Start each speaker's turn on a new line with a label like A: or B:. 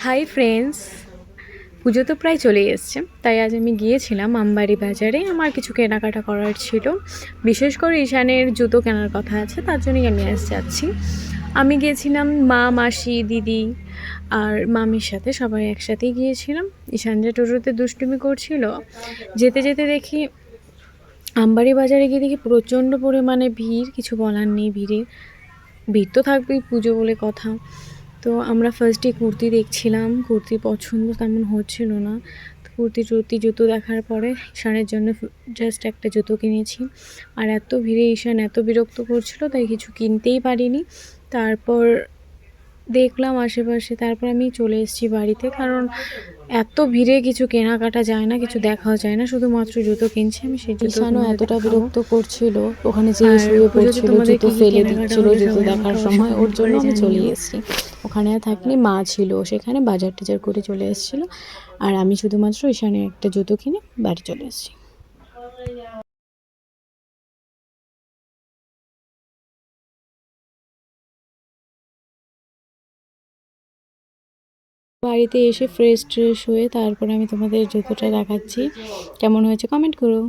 A: Hi friends, পুজো তো প্রায় চলেই এসছে, তাই আজ আমি গিয়েছিলাম আমবাড়ি বাজারে। আমার কিছু কেনাকাটা করার ছিল, বিশেষ করে ঈশানের জুতো কেনার কথা আছে, তার জন্যই আমি আজ যাচ্ছি। আমি গিয়েছিলাম মা, মাসি, দিদি আর মামির সাথে, সবাই একসাথেই গিয়েছিলাম। ঈশান যে টোটোতে দুষ্টুমি করছিল, যেতে যেতে দেখি আমবাড়ি বাজারে গিয়ে দেখি প্রচণ্ড পরিমাণে ভিড়, কিছু বলার নেই। ভিড় তো থাকবেই, পুজো বলে কথা। তো আমরা ফার্স্টে কুর্তি দেখছিলাম, কুর্তি পছন্দ তেমন হচ্ছিল না। তো কুর্তি জুতো দেখার পরে ঈশানের জন্য জাস্ট একটা জুতো কিনেছি। আর এত ভিড়ে ঈশান এত বিরক্ত করছিল, তাই কিছু কিনতেই পারিনি। তারপর দেখলাম আশেপাশে, তারপর আমি চলে এসেছি বাড়িতে, কারণ এত ভিড়ে কিছু কেনাকাটা যায় না, কিছু দেখাও যায় না, শুধুমাত্র জুতো কিনছি আমি। সেই জুতো এতটা বিরক্ত করছিল, ওখানে যে শুয়ে পড়ছিল, জুতো ফেলে দিচ্ছিল জুতো দেখার সময়, ওর জন্য আমি চলে এসেছি। ওখানে আর থাকলে মা ছিল, সেখানে বাজার টাজার করে চলে এসেছিলো। আর আমি শুধুমাত্র ঈশানে একটা জুতো কিনে বাড়ি চলে এসেছি। বাড়িতে এসে ফ্রেশ ট্রেশ হয়ে তারপরে আমি তোমাদের জুতোটা দেখাচ্ছি, কেমন হয়েছে কমেন্ট করো।